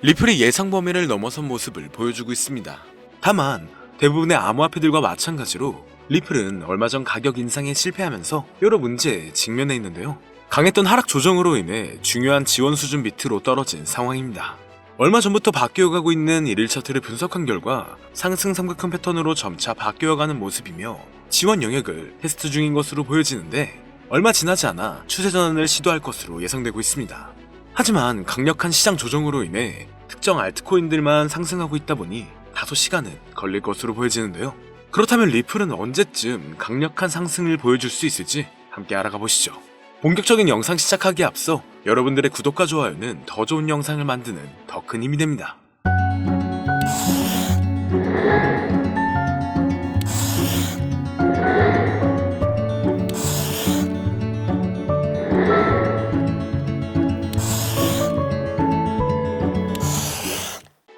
리플이 예상 범위를 넘어선 모습을 보여주고 있습니다. 다만 대부분의 암호화폐들과 마찬가지로 리플은 얼마 전 가격 인상에 실패하면서 여러 문제에 직면해 있는데요. 강했던 하락 조정으로 인해 중요한 지원 수준 밑으로 떨어진 상황입니다. 얼마 전부터 바뀌어가고 있는 일일 차트를 분석한 결과 상승 삼각형 패턴으로 점차 바뀌어가는 모습이며 지원 영역을 테스트 중인 것으로 보여지는데 얼마 지나지 않아 추세 전환을 시도할 것으로 예상되고 있습니다. 하지만 강력한 시장 조정으로 인해 특정 알트코인들만 상승하고 있다 보니 다소 시간은 걸릴 것으로 보여지는데요. 그렇다면 리플은 언제쯤 강력한 상승을 보여줄 수 있을지 함께 알아가 보시죠. 본격적인 영상 시작하기에 앞서 여러분들의 구독과 좋아요는 더 좋은 영상을 만드는 더 큰 힘이 됩니다.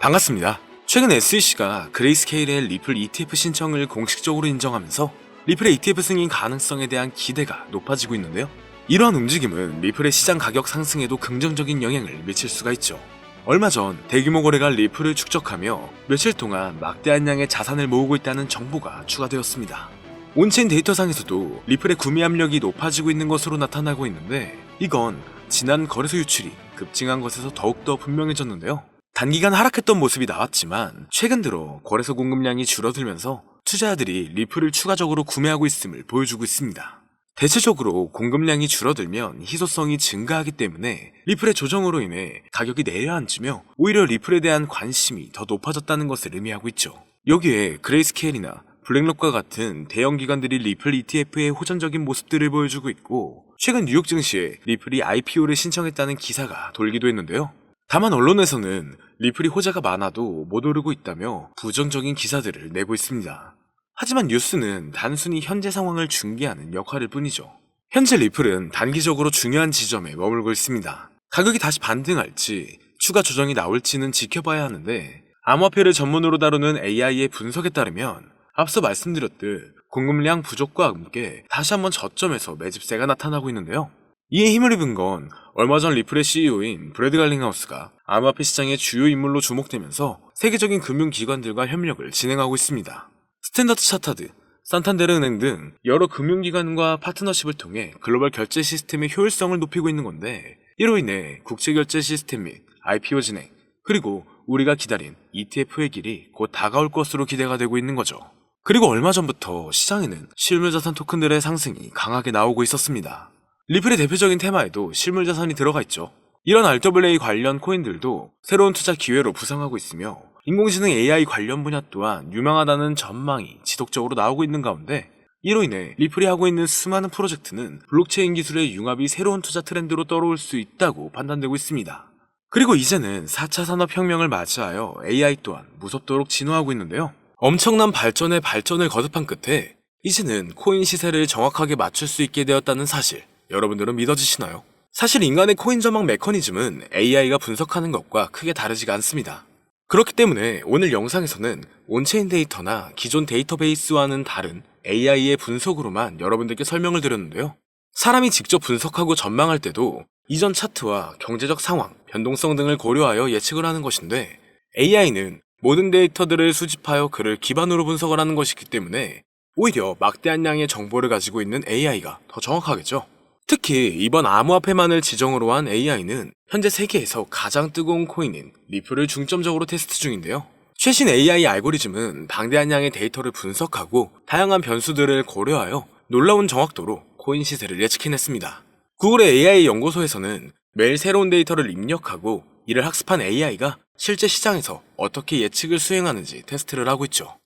반갑습니다. 최근 SEC가 그레이스케일의 리플 ETF 신청을 공식적으로 인정하면서 리플의 ETF 승인 가능성에 대한 기대가 높아지고 있는데요. 이러한 움직임은 리플의 시장 가격 상승에도 긍정적인 영향을 미칠 수가 있죠. 얼마 전 대규모 거래가 리플을 축적하며 며칠 동안 막대한 양의 자산을 모으고 있다는 정보가 추가되었습니다. 온체인 데이터상에서도 리플의 구매 압력이 높아지고 있는 것으로 나타나고 있는데 이건 지난 거래소 유출이 급증한 것에서 더욱더 분명해졌는데요. 단기간 하락했던 모습이 나왔지만 최근 들어 거래소 공급량이 줄어들면서 투자자들이 리플을 추가적으로 구매하고 있음을 보여주고 있습니다. 대체적으로 공급량이 줄어들면 희소성이 증가하기 때문에 리플의 조정으로 인해 가격이 내려앉으며 오히려 리플에 대한 관심이 더 높아졌다는 것을 의미하고 있죠. 여기에 그레이스케일이나 블랙록과 같은 대형 기관들이 리플 ETF의 호전적인 모습들을 보여주고 있고 최근 뉴욕 증시에 리플이 IPO를 신청했다는 기사가 돌기도 했는데요. 다만 언론에서는 리플이 호재가 많아도 못 오르고 있다며 부정적인 기사들을 내고 있습니다. 하지만 뉴스는 단순히 현재 상황을 중계하는 역할일 뿐이죠. 현재 리플은 단기적으로 중요한 지점에 머물고 있습니다. 가격이 다시 반등할지 추가 조정이 나올지는 지켜봐야 하는데 암호화폐를 전문으로 다루는 AI의 분석에 따르면 앞서 말씀드렸듯 공급량 부족과 함께 다시 한번 저점에서 매집세가 나타나고 있는데요. 이에 힘을 입은 건 얼마 전 리플의 CEO인 브래드 갈링하우스가 암호화폐 시장의 주요 인물로 주목되면서 세계적인 금융기관들과 협력을 진행하고 있습니다. 스탠더드 차타드, 산탄데르 은행 등 여러 금융기관과 파트너십을 통해 글로벌 결제 시스템의 효율성을 높이고 있는 건데 이로 인해 국제결제 시스템 및 IPO 진행, 그리고 우리가 기다린 ETF의 길이 곧 다가올 것으로 기대가 되고 있는 거죠. 그리고 얼마 전부터 시장에는 실물자산 토큰들의 상승이 강하게 나오고 있었습니다. 리플의 대표적인 테마에도 실물자산이 들어가 있죠. 이런 RWA 관련 코인들도 새로운 투자 기회로 부상하고 있으며 인공지능 AI 관련 분야 또한 유망하다는 전망이 지속적으로 나오고 있는 가운데 이로 인해 리플이 하고 있는 수많은 프로젝트는 블록체인 기술의 융합이 새로운 투자 트렌드로 떠오를 수 있다고 판단되고 있습니다. 그리고 이제는 4차 산업혁명을 맞이하여 AI 또한 무섭도록 진화하고 있는데요. 엄청난 발전에 발전을 거듭한 끝에 이제는 코인 시세를 정확하게 맞출 수 있게 되었다는 사실, 여러분들은 믿어지시나요? 사실 인간의 코인 전망 메커니즘은 AI가 분석하는 것과 크게 다르지가 않습니다. 그렇기 때문에 오늘 영상에서는 온체인 데이터나 기존 데이터베이스와는 다른 AI의 분석으로만 여러분들께 설명을 드렸는데요. 사람이 직접 분석하고 전망할 때도 이전 차트와 경제적 상황, 변동성 등을 고려하여 예측을 하는 것인데 AI는 모든 데이터들을 수집하여 그를 기반으로 분석을 하는 것이기 때문에 오히려 막대한 양의 정보를 가지고 있는 AI가 더 정확하겠죠. 특히 이번 암호화폐만을 지정으로 한 AI는 현재 세계에서 가장 뜨거운 코인인 리플을 중점적으로 테스트 중인데요. 최신 AI 알고리즘은 방대한 양의 데이터를 분석하고 다양한 변수들을 고려하여 놀라운 정확도로 코인 시세를 예측해냈습니다. 구글의 AI 연구소에서는 매일 새로운 데이터를 입력하고 이를 학습한 AI가 실제 시장에서 어떻게 예측을 수행하는지 테스트를 하고 있죠.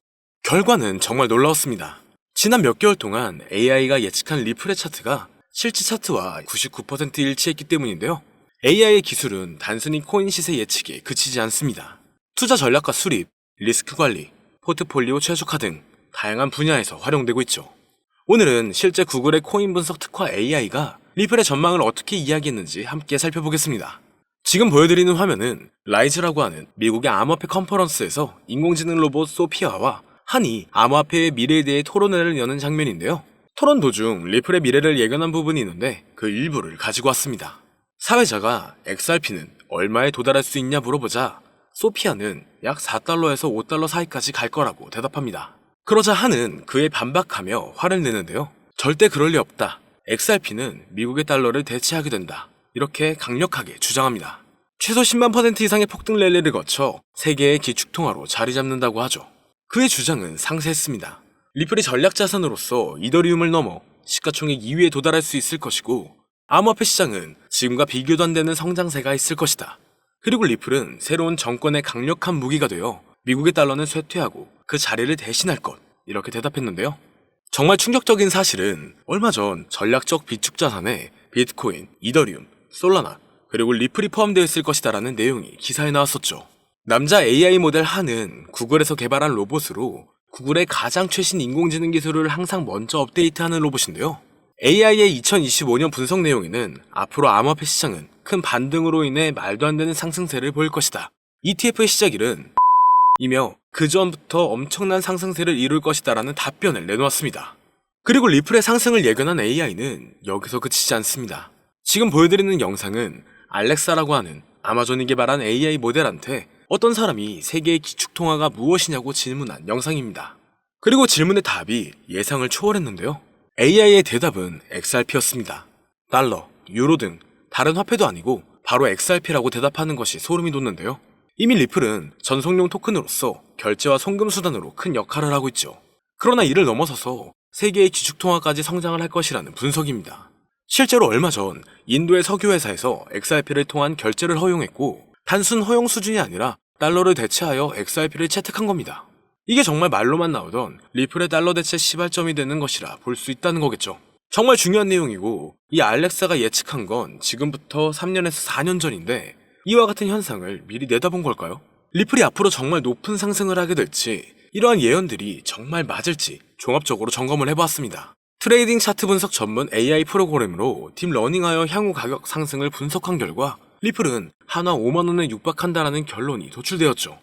결과는 정말 놀라웠습니다. 지난 몇 개월 동안 AI가 예측한 리플의 차트가 실제 차트와 99% 일치했기 때문인데요. AI의 기술은 단순히 코인 시세 예측에 그치지 않습니다. 투자 전략과 수립, 리스크 관리, 포트폴리오 최적화 등 다양한 분야에서 활용되고 있죠. 오늘은 실제 구글의 코인 분석 특화 AI가 리플의 전망을 어떻게 이야기했는지 함께 살펴보겠습니다. 지금 보여드리는 화면은 라이즈라고 하는 미국의 암호화폐 컨퍼런스에서 인공지능 로봇 소피아와 한이 암호화폐의 미래에 대해 토론회를 여는 장면인데요. 토론 도중 리플의 미래를 예견한 부분이 있는데 그 일부를 가지고 왔습니다. 사회자가 XRP는 얼마에 도달할 수 있냐 물어보자 소피아는 약 4달러에서 5달러 사이까지 갈 거라고 대답합니다. 그러자 한은 그에 반박하며 화를 내는데요. 절대 그럴 리 없다. XRP는 미국의 달러를 대체하게 된다. 이렇게 강력하게 주장합니다. 최소 10만 % 이상의 폭등 랠리를 거쳐 세계의 기축통화로 자리 잡는다고 하죠. 그의 주장은 상세했습니다. 리플이 전략 자산으로서 이더리움을 넘어 시가총액 2위에 도달할 수 있을 것이고, 암호화폐 시장은 지금과 비교도 안 되는 성장세가 있을 것이다. 그리고 리플은 새로운 정권의 강력한 무기가 되어 미국의 달러는 쇠퇴하고 그 자리를 대신할 것, 이렇게 대답했는데요. 정말 충격적인 사실은 얼마 전 전략적 비축 자산에 비트코인, 이더리움, 솔라나, 그리고 리플이 포함되어 있을 것이다라는 내용이 기사에 나왔었죠. 남자 AI 모델 한은 구글에서 개발한 로봇으로 구글의 가장 최신 인공지능 기술을 항상 먼저 업데이트하는 로봇인데요. AI의 2025년 분석 내용에는 앞으로 암호화폐 시장은 큰 반등으로 인해 말도 안 되는 상승세를 보일 것이다. ETF의 시작일은 이며 그 전부터 엄청난 상승세를 이룰 것이다라는 답변을 내놓았습니다. 그리고 리플의 상승을 예견한 AI는 여기서 그치지 않습니다. 지금 보여드리는 영상은 알렉사라고 하는 아마존이 개발한 AI 모델한테 어떤 사람이 세계의 기축통화가 무엇이냐고 질문한 영상입니다. 그리고 질문의 답이 예상을 초월했는데요. AI의 대답은 XRP였습니다. 달러, 유로 등 다른 화폐도 아니고 바로 XRP라고 대답하는 것이 소름이 돋는데요. 이미 리플은 전송용 토큰으로서 결제와 송금 수단으로 큰 역할을 하고 있죠. 그러나 이를 넘어서서 세계의 기축통화까지 성장을 할 것이라는 분석입니다. 실제로 얼마 전 인도의 석유회사에서 XRP를 통한 결제를 허용했고, 단순 허용 수준이 아니라 달러를 대체하여 XRP를 채택한 겁니다. 이게 정말 말로만 나오던 리플의 달러 대체 시발점이 되는 것이라 볼 수 있다는 거겠죠. 정말 중요한 내용이고, 이 알렉사가 예측한 건 지금부터 3년에서 4년 전인데 이와 같은 현상을 미리 내다본 걸까요? 리플이 앞으로 정말 높은 상승을 하게 될지, 이러한 예언들이 정말 맞을지 종합적으로 점검을 해보았습니다. 트레이딩 차트 분석 전문 AI 프로그램으로 딥러닝하여 향후 가격 상승을 분석한 결과 리플은 한화 5만원에 육박한다라는 결론이 도출되었죠.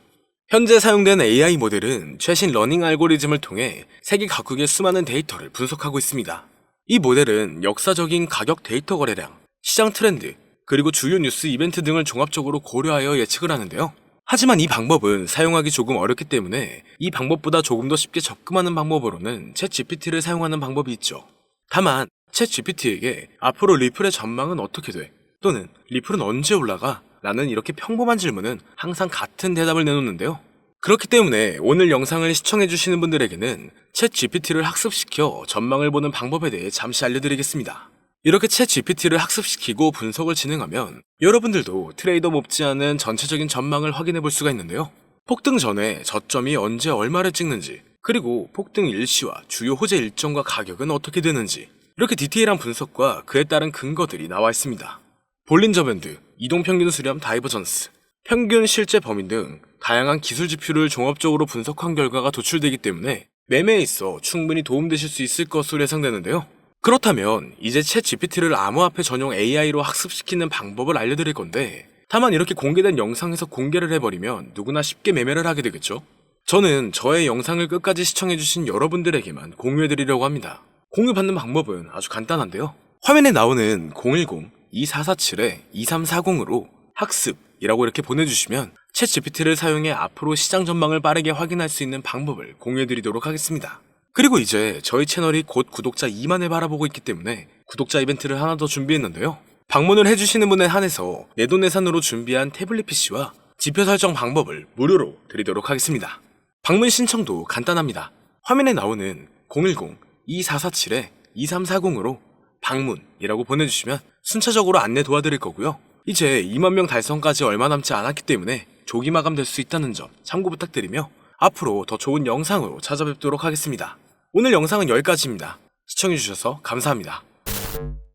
현재 사용된 AI 모델은 최신 러닝 알고리즘을 통해 세계 각국의 수많은 데이터를 분석하고 있습니다. 이 모델은 역사적인 가격 데이터 거래량, 시장 트렌드, 그리고 주요 뉴스 이벤트 등을 종합적으로 고려하여 예측을 하는데요. 하지만 이 방법은 사용하기 조금 어렵기 때문에 이 방법보다 조금 더 쉽게 접근하는 방법으로는 챗GPT를 사용하는 방법이 있죠. 다만 챗GPT에게 앞으로 리플의 전망은 어떻게 돼? 또는 리플은 언제 올라가? 라는 이렇게 평범한 질문은 항상 같은 대답을 내놓는데요. 그렇기 때문에 오늘 영상을 시청해주시는 분들에게는 챗GPT를 학습시켜 전망을 보는 방법에 대해 잠시 알려드리겠습니다. 이렇게 챗GPT를 학습시키고 분석을 진행하면 여러분들도 트레이더 못지않은 전체적인 전망을 확인해 볼 수가 있는데요. 폭등 전에 저점이 언제 얼마를 찍는지, 그리고 폭등 일시와 주요 호재 일정과 가격은 어떻게 되는지, 이렇게 디테일한 분석과 그에 따른 근거들이 나와 있습니다. 볼린저 밴드, 이동평균 수렴 다이버전스, 평균 실제 범위 등 다양한 기술 지표를 종합적으로 분석한 결과가 도출되기 때문에 매매에 있어 충분히 도움되실 수 있을 것으로 예상되는데요. 그렇다면 이제 챗GPT를 암호화폐 전용 AI로 학습시키는 방법을 알려드릴 건데, 다만 이렇게 공개된 영상에서 공개를 해버리면 누구나 쉽게 매매를 하게 되겠죠? 저는 저의 영상을 끝까지 시청해주신 여러분들에게만 공유해드리려고 합니다. 공유받는 방법은 아주 간단한데요. 화면에 나오는 010-2447-2340으로 학습이라고 이렇게 보내주시면 챗GPT를 사용해 앞으로 시장 전망을 빠르게 확인할 수 있는 방법을 공유해드리도록 하겠습니다. 그리고 이제 저희 채널이 곧 구독자 2만을 바라보고 있기 때문에 구독자 이벤트를 하나 더 준비했는데요. 방문을 해주시는 분에 한해서 내돈내산으로 준비한 태블릿 PC와 지표 설정 방법을 무료로 드리도록 하겠습니다. 방문 신청도 간단합니다. 화면에 나오는 010-2447-2340으로 방문이라고 보내주시면 순차적으로 안내 도와드릴 거고요. 이제 2만 명 달성까지 얼마 남지 않았기 때문에 조기 마감될 수 있다는 점 참고 부탁드리며 앞으로 더 좋은 영상으로 찾아뵙도록 하겠습니다. 오늘 영상은 여기까지입니다. 시청해주셔서 감사합니다.